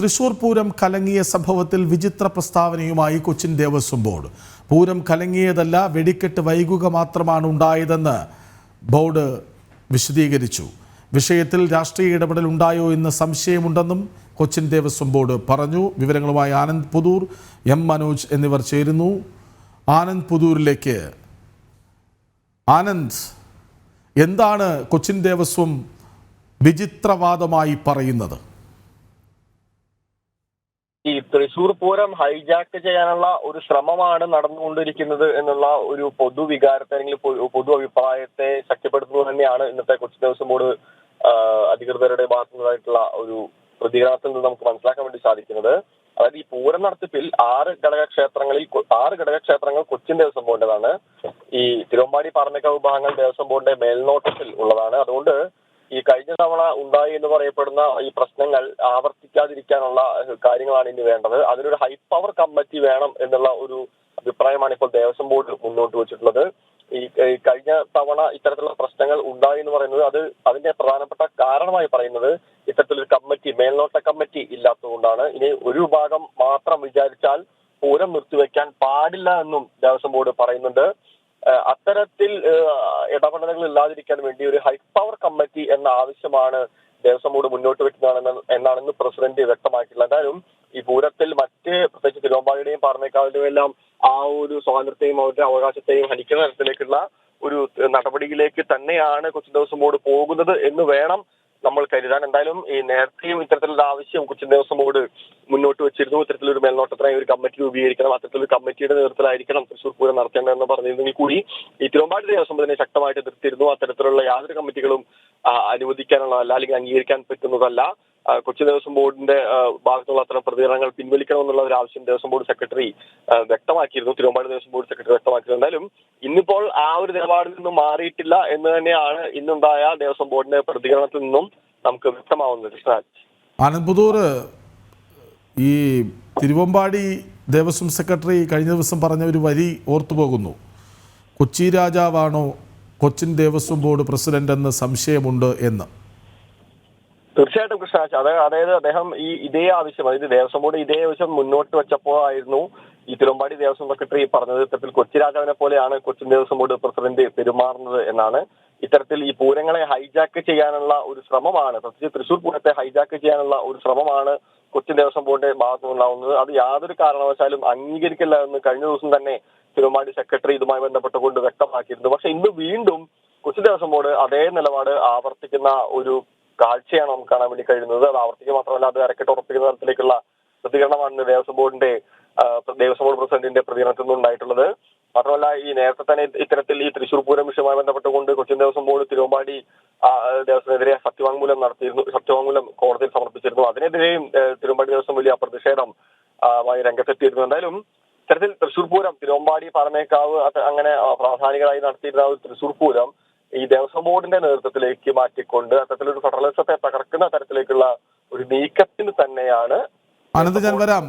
തൃശൂർ പൂരം കലങ്ങിയ സംഭവത്തിൽ വിചിത്ര പ്രസ്താവനയുമായി കൊച്ചിൻ ദേവസ്വം ബോർഡ്. പൂരം കലങ്ങിയതല്ല, വെടിക്കെട്ട് വൈകുക മാത്രമാണ് ഉണ്ടായതെന്ന് ബോർഡ് വിശദീകരിച്ചു. വിഷയത്തിൽ രാഷ്ട്രീയ ഇടപെടൽ ഉണ്ടായോ എന്ന് സംശയമുണ്ടെന്നും കൊച്ചിൻ ദേവസ്വം ബോർഡ് പറഞ്ഞു. വിവരങ്ങളുമായി ആനന്ദ് പുതൂർ, എം മനോജ് എന്നിവർ ചേരുന്നു. ആനന്ദ് പുതൂരിലേക്ക്. ആനന്ദ്, എന്താണ് കൊച്ചിൻ ദേവസ്വം വിചിത്രവാദമായി പറയുന്നത്? ഈ തൃശൂർ പൂരം ഹൈജാക്ക് ചെയ്യാനുള്ള ഒരു ശ്രമമാണ് നടന്നുകൊണ്ടിരിക്കുന്നത് എന്നുള്ള ഒരു പൊതുവികാരത്തെ അല്ലെങ്കിൽ പൊതു അഭിപ്രായത്തെ ശക്തിപ്പെടുത്തുന്നത് തന്നെയാണ് ഇന്നത്തെ കൊച്ചിൻ ദേവസ്വം ബോർഡ് അധികൃതരുടെ ഭാഗത്തുനിന്നായിട്ടുള്ള ഒരു പ്രതികരണത്തിൽ നിന്ന് നമുക്ക് മനസ്സിലാക്കാൻ വേണ്ടി സാധിക്കുന്നത്. അതായത് ഈ പൂരം നടത്തിപ്പിൽ 6 ഘടകക്ഷേത്രങ്ങൾ കൊച്ചിൻ ദേവസ്വം ബോർഡിന്റേതാണ്. ഈ തിരുവമ്പാടി പാറമേക്കാവ് വിഭാഗങ്ങൾ ദേവസ്വം ബോർഡിന്റെ മേൽനോട്ടത്തിൽ ഉള്ളതാണ്. അതുകൊണ്ട് ഈ കഴിഞ്ഞ തവണ ഉണ്ടായി എന്ന് പറയപ്പെടുന്ന ഈ പ്രശ്നങ്ങൾ ആവർത്തിക്കാതിരിക്കാനുള്ള കാര്യങ്ങളാണ് ഇനി വേണ്ടത്. അതിനൊരു ഹൈ പവർ കമ്മിറ്റി വേണം എന്നുള്ള ഒരു അഭിപ്രായമാണ് ഇപ്പോൾ ദേവസ്വം ബോർഡ് മുന്നോട്ട് വെച്ചിട്ടുള്ളത്. ഈ കഴിഞ്ഞ തവണ ഇത്തരത്തിലുള്ള പ്രശ്നങ്ങൾ ഉണ്ടായി എന്ന് പറയുന്നത് അതിന്റെ പ്രധാനപ്പെട്ട കാരണമായി പറയുന്നത് ഇത്തരത്തിലൊരു കമ്മിറ്റി, മേൽനോട്ട കമ്മിറ്റി ഇല്ലാത്തതുകൊണ്ടാണ്. ഇനി ഒരു വിഭാഗം മാത്രം വിചാരിച്ചാൽ പൂരം നിർത്തിവെക്കാൻ പാടില്ല എന്നും ദേവസ്വം ബോർഡ് പറയുന്നുണ്ട്. അത്തരത്തിൽ ഇടപെടലുകൾ ഇല്ലാതിരിക്കാൻ വേണ്ടി ഒരു ഹൈ പവർ കമ്മിറ്റി എന്ന ആവശ്യമാണ് ദേവസ്വം ബോർഡ് മുന്നോട്ട് വെക്കുന്നതാണെന്ന് പ്രസിഡന്റ് വ്യക്തമാക്കിയില്ല. എന്തായാലും ഈ പൂരത്തിൽ പ്രത്യേകിച്ച് തിരുവമ്പാടിയുടെയും പാറമേക്കാവിന്റെയും എല്ലാം ആ ഒരു സ്വാതന്ത്ര്യത്തെയും അവരുടെ അവകാശത്തെയും ഹനിക്കുന്ന തരത്തിലേക്കുള്ള ഒരു നടപടിയിലേക്ക് തന്നെയാണ് കൊച്ചിൻ ദേവസ്വം ബോർഡ് പോകുന്നത് എന്ന് വേണം നമ്മൾ കരുതാൻ. എന്തായാലും ഈ നേരത്തെയും ഇത്തരത്തിലുള്ള ആവശ്യം കൊച്ചിൻ ദേവസ്വം ബോർഡ് മുന്നോട്ട് വെച്ചിരുന്നു. ഇത്തരത്തിലൊരു മേൽനോട്ടത്തിനായി ഒരു കമ്മിറ്റി രൂപീകരിക്കണം, അത്തരത്തിലൊരു കമ്മിറ്റിയുടെ നേതൃത്വത്തിലായിരിക്കണം തൃശൂർ പൂരം നടത്തേണ്ടതെന്ന് പറഞ്ഞിരുന്നെങ്കിൽ കൂടി ഈ തിരുവമ്പാടി ദേവസ്വം ബോർഡിനെ ശക്തമായിട്ട് എതിർത്തിരുന്നു. അത്തരത്തിലുള്ള യാതൊരു കമ്മിറ്റികളും അനുവദിക്കാനുള്ളതല്ല, അല്ലെങ്കിൽ അംഗീകരിക്കാൻ പറ്റുന്നതല്ല. കൊച്ചിൻ ദേവസ്വം ബോർഡിന്റെ ഭാഗത്തുള്ള അത്തരം പ്രതികരണങ്ങൾ പിൻവലിക്കണമെന്നുള്ള ഒരു ആവശ്യം ദേവസ്വം ബോർഡ് സെക്രട്ടറി വ്യക്തമാക്കിയിരുന്നു, തിരുവമ്പാടി ദേവസ്വം ബോർഡ് സെക്രട്ടറി വ്യക്തമാക്കിയിരുന്നു. എന്തായാലും ഇന്നിപ്പോൾ ആ ഒരു നിലപാടിൽ നിന്നും മാറിയിട്ടില്ല എന്ന് തന്നെയാണ് ഇന്നുണ്ടായ ദേവസ്വം ബോർഡിന്റെ പ്രതികരണത്തിൽ നിന്നും നമുക്ക് വ്യക്തമാവുന്നത്. കൃഷ്ണരാജ്. ആനന്ദ് പുതൂർ, ഈ തിരുവമ്പാടി ദേവസ്വം സെക്രട്ടറി കഴിഞ്ഞ ദിവസം പറഞ്ഞ ഒരു വരി ഓർത്തുപോകുന്നു. കൊച്ചി രാജാവാണോ കൊച്ചിൻ ദേവസ്വം ബോർഡ് പ്രസിഡന്റ് എന്ന് സംശയമുണ്ട് എന്ന്. തീർച്ചയായിട്ടും കൃഷ്ണരാജ്, അതായത് അദ്ദേഹം ഇതേ ആവശ്യം, അതായത് ദേവസ്വം ബോർഡ് ഇതേ ആവശ്യം മുന്നോട്ട് വെച്ചപ്പോഴായിരുന്നു ഈ തിരുവമ്പാടി ദേവസ്വം സെക്രട്ടറി പറഞ്ഞത് ഇത്തരത്തിൽ കൊച്ചി രാജാവിനെ പോലെയാണ് കൊച്ചിൻ ദേവസ്വം ബോർഡ് പ്രസിഡന്റ് പെരുമാറുന്നത് എന്നാണ്. ഇത്തരത്തിൽ ഈ പൂരങ്ങളെ ഹൈജാക്ക് ചെയ്യാനുള്ള ഒരു ശ്രമമാണ്, പ്രത്യേകിച്ച് തൃശൂർ പൂരത്തെ ഹൈജാക്ക് ചെയ്യാനുള്ള ഒരു ശ്രമമാണ് കൊച്ചിൻ ദേവസ്വം ബോർഡിന്റെ ഭാഗത്തു നിന്നുണ്ടാവുന്നത്. അത് യാതൊരു കാരണവശാലും അംഗീകരിക്കില്ല എന്ന് കഴിഞ്ഞ ദിവസം തന്നെ തിരുവമ്പാടി സെക്രട്ടറി ഇതുമായി ബന്ധപ്പെട്ടുകൊണ്ട് വ്യക്തമാക്കിയിരുന്നു. പക്ഷെ ഇന്ന് വീണ്ടും കൊച്ചിൻ ദേവസ്വം ബോർഡ് അതേ നിലപാട് ആവർത്തിക്കുന്ന ഒരു കാഴ്ചയാണ് നമുക്ക് കാണാൻ വേണ്ടി കഴിയുന്നത്. അത് ആവർത്തിക്കുക മാത്രമല്ല, അത് അരക്കെട്ട് ഉറപ്പിക്കുന്ന തരത്തിലേക്കുള്ള പ്രതികരണമാണ് ദേവസ്വം ബോർഡ് പ്രസിഡന്റിന്റെ പ്രതികരണത്തിൽ നിന്നുണ്ടായിട്ടുള്ളത്. മാത്രമല്ല, ഈ നേരത്തെ തന്നെ ഇത്തരത്തിൽ ഈ തൃശൂർ പൂരം വിഷയവുമായി ബന്ധപ്പെട്ടുകൊണ്ട് കൊച്ചിൻ ദേവസ്വം ബോർഡ് തിരുവമ്പാടി ദേവസ്വത്തിനെതിരെ സത്യവാങ്മൂലം കോടതിയിൽ സമർപ്പിച്ചിരുന്നു. അതിനെതിരെയും തിരുവമ്പാടി ദേവസ്വം വലിയ പ്രതിഷേധമായി രംഗത്തെത്തിയിരുന്നു. എന്തായാലും ഇത്തരത്തിൽ തൃശൂർ പൂരം, തിരുവമ്പാടി പാറമേക്കാവ് അങ്ങനെ പ്രാധാനികരായി നടത്തിയിരുന്ന ഒരു തൃശൂർ പൂരം ഈ ദേവസ്വം ബോർഡിന്റെ നേതൃത്വത്തിലേക്ക് മാറ്റിക്കൊണ്ട് അത്തരത്തിലൊരു ഫെഡറലിസത്തെ തകർക്കുന്ന തരത്തിലേക്കുള്ള ഒരു നീക്കത്തിന് തന്നെയാണ്. ആനന്ദ്, ഞാൻ വരാം.